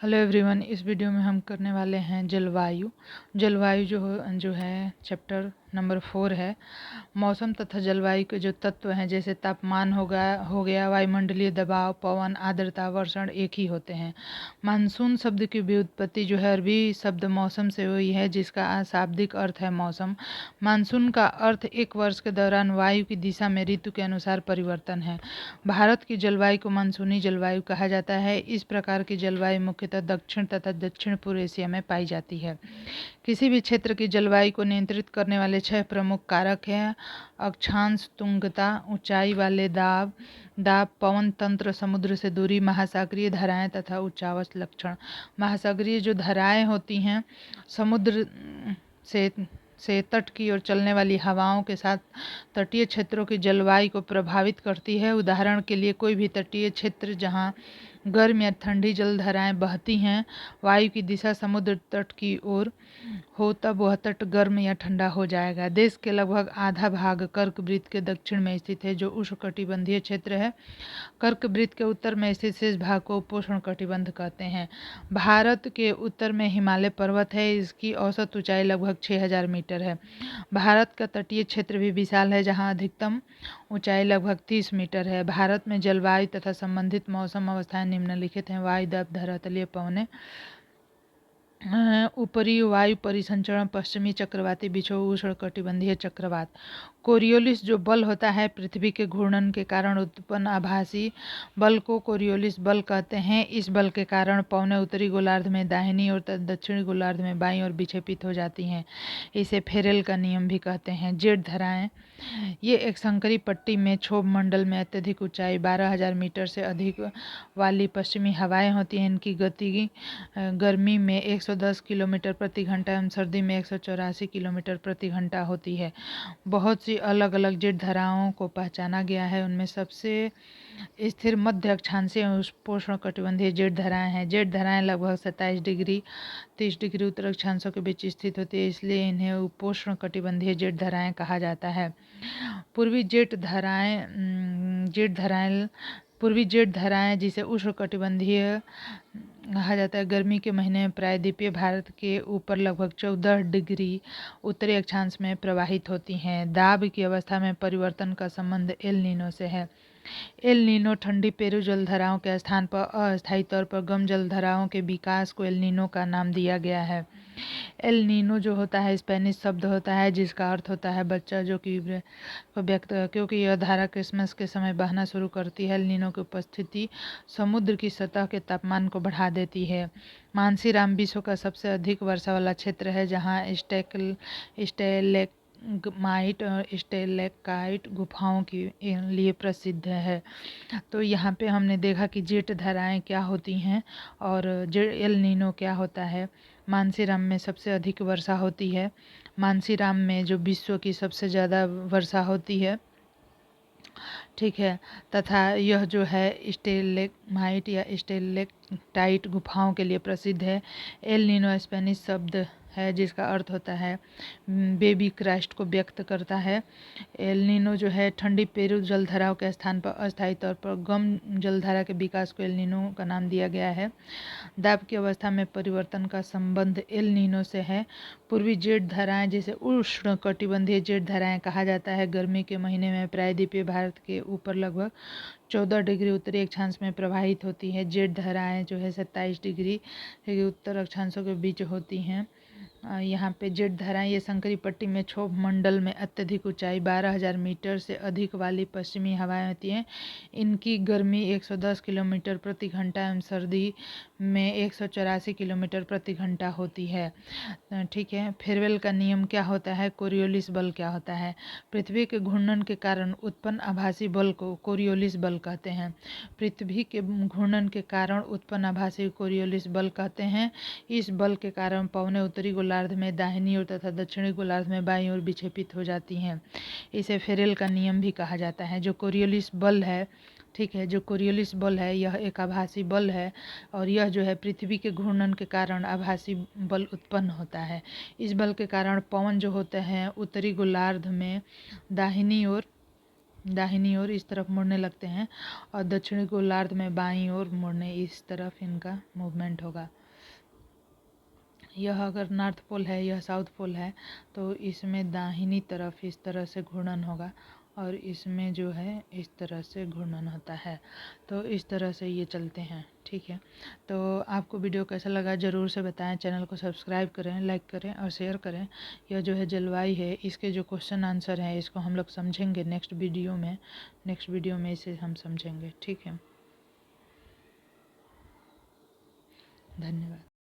Hello everyone. इस video में हम करने वाले हैं जलवायु। जलवायु जो है चैप्टर नंबर 4 है। मौसम तथा जलवायु के जो तत्व हैं जैसे तापमान हो गया, वायुमंडलीय दबाव, पवन, आर्द्रता, वर्षण एक ही होते हैं। मानसून शब्द की व्युत्पत्ति जो है अरबी शब्द मौसम से हुई है, जिसका शाब्दिक अर्थ है मौसम। मानसून का अर्थ एक वर्ष के दौरान वायु की दिशा में ऋतु के अनुसार परिवर्तन है। भारत की जलवायु को मानसूनी जलवायु कहा जाता है। इस प्रकार की जलवायु मुख्यतः दक्षिण तथा दक्षिण पूर्व एशिया में पाई जाती है। किसी भी क्षेत्र की जलवायु को नियंत्रित करने वाले 6 प्रमुख कारक हैं: अक्षांश, तुंगता, ऊंचाई वाले दाब, पवन तंत्र, समुद्र से दूरी, महासागरीय धाराएं तथा उच्चावच लक्षण। महासागरीय जो धाराएं होती हैं समुद्र से तट की ओर चलने वाली हवाओं के साथ तटीय क्षेत्रों की जलवायु को प्रभावित करती है। उदाहरण के लिए कोई भी तटीय क्षेत्र जहां गर्म या ठंडी जलधाराएं बहती हैं, वायु की दिशा समुद्र तट की ओर हो, तब वह तट गर्म या ठंडा हो जाएगा। देश के लगभग आधा भाग कर्क वृत्त के दक्षिण में स्थित है, जो उष्णकटिबंधीय क्षेत्र है। कर्क वृत्त के उत्तर में स्थित शेष भाग को उपोष्ण कटिबंध कहते हैं। भारत के उत्तर में हिमालय पर्वत है। इसकी औसत ऊंचाई लगभग 6000 मीटर है। भारत का तटीय क्षेत्र भी विशाल है, जहां अधिकतम ऊंचाई लगभग 30 मीटर है। भारत में जलवायु तथा संबंधित मौसम अवस्थाएं निम्नलिखित हैं: वायु दाब, धरातलीय पवनें, ऊपरी वायु परिसंचरण, पश्चिमी चक्रवाती बिछोह, उष्णकटिबंधीय चक्रवात। कोरियोलिस जो बल होता है पृथ्वी के घूर्णन के कारण उत्पन्न आभासी बल को कोरियोलिस बल कहते हैं। इस बल के कारण पवनें उत्तरी गोलार्ध में दाहिनी ओर तथा दक्षिणी गोलार्ध में बाईं ओर विक्षेपित हो जाती हैं। इसे फेरेल का नियम भी कहते हैं। जेट धाराएं ये एक संकरी पट्टी में क्षोभ मंडल में अत्यधिक ऊंचाई 12000 मीटर से अधिक वाली पश्चिमी हवाएं होती हैं। इनकी गति गर्मी में 110 किलोमीटर प्रति घंटा एवं सर्दी में 184 किलोमीटर प्रति घंटा होती है। बहुत सी अलग अलग जेट धाराओं को पहचाना गया है। उनमें सबसे स्थिर मध्य अक्षांशीय उपोष्ण कटिबंधीय जेट धाराएं हैं। जेट धाराएं लगभग 27 डिग्री 30 डिग्री उत्तर अक्षांशों के बीच स्थित होती है, इसलिए इन्हें उपोष्ण कटिबंधीय जेट धाराएं कहा जाता है। पूर्वी जेट धाराएं जिसे उष्णकटिबंधीय कहा जाता है, गर्मी के महीने में प्रायद्वीपीय भारत के ऊपर लगभग 14 डिग्री उत्तरी अक्षांश में प्रवाहित होती हैं। दाब की अवस्था में परिवर्तन का संबंध एल नीनो से है। एल नीनो ठंडी पेरू जलधाराओं के स्थान पर अस्थायी तौर पर गर्म जलधाराओं के विकास को एल नीनो का नाम दिया गया है। एल नीनो जो होता है स्पेनिश शब्द होता है, जिसका अर्थ होता है बच्चा, जो कि व्यक्त क्योंकि यह धारा क्रिसमस के समय बहना शुरू करती है। एल नीनो की उपस्थिति समुद्र की सतह के तापमान को बढ़ा देती है। मानसीराम विश्व का सबसे अधिक वर्षा वाला क्षेत्र है, जहाँ स्टेलेग्माइट और स्टेलेकाइट गुफाओं के लिए प्रसिद्ध है। तो यहाँ पे हमने देखा कि जेट धाराएं क्या होती हैं और एल नीनो क्या होता है। मानसीराम में सबसे अधिक वर्षा होती है। मानसीराम में जो विश्व की सबसे ज़्यादा वर्षा होती है, ठीक है, तथा यह जो है स्टेलेग्माइट या स्टेलेक्टाइट गुफाओं के लिए प्रसिद्ध है। एल नीनो स्पेनिश शब्द है, जिसका अर्थ होता है बेबी क्राइस्ट को व्यक्त करता है। एल नीनो जो है ठंडी पेरू जलधाराओं के स्थान पर अस्थायी तौर पर गर्म जलधारा के विकास को एल नीनो का नाम दिया गया है। दाब की अवस्था में परिवर्तन का संबंध एल नीनो से है। पूर्वी जेट धाराएं जिसे उष्णकटिबंधीय जेट धाराएं कहा जाता है, गर्मी के महीने में प्रायद्वीपीय भारत के ऊपर लगभग 14 डिग्री उत्तरी अक्षांश में प्रवाहित होती है। जेट धाराएं जो है 27 डिग्री उत्तर अक्षांशों के बीच होती हैं। यहाँ पे जेट धाराएं ये संकरी पट्टी में क्षोभ मंडल में अत्यधिक ऊंचाई 12000 मीटर से अधिक वाली पश्चिमी हवाएं होती हैं। इनकी गर्मी 110 किलोमीटर प्रति घंटा एवं सर्दी में 184 किलोमीटर प्रति घंटा होती है। ठीक है, फेरवेल का नियम क्या होता है, कोरियोलिस बल क्या होता है। पृथ्वी के घूर्णन के कारण उत्पन्न आभासी बल को कोरियोलिस बल कहते हैं। पृथ्वी के घूर्णन के कारण उत्पन्न आभासी कोरियोलिस बल कहते हैं। इस बल के कारण पवनें उत्तरी गोलार्ध में दाहिनी ओर तथा दक्षिणी गोलार्ध में बाईं ओर विक्षेपित हो जाती हैं। इसे फेरेल का नियम भी कहा जाता है। जो कोरियोलिस बल है, ठीक है, जो कोरियोलिस बल है यह एक आभासी बल है और यह जो है पृथ्वी के घूर्णन के कारण आभासी बल उत्पन्न होता है। इस बल के कारण पवन जो होते हैं उत्तरी गोलार्ध में दाहिनी ओर दाहिनी ओर इस तरफ मुड़ने लगते हैं और दक्षिणी गोलार्ध में बाईं ओर मुड़ने, इस तरफ इनका मूवमेंट होगा। यह अगर नॉर्थ पोल है, यह साउथ पोल है, तो इसमें दाहिनी तरफ इस तरह से घूर्णन होगा और इसमें जो है इस तरह से घूर्णन होता है। तो इस तरह से ये चलते हैं, ठीक है। तो आपको वीडियो कैसा लगा ज़रूर से बताएं। चैनल को सब्सक्राइब करें, लाइक करें और शेयर करें। यह जो है जलवायु है, इसके जो क्वेश्चन आंसर हैं इसको हम लोग समझेंगे नेक्स्ट वीडियो में इसे हम समझेंगे, ठीक है। धन्यवाद।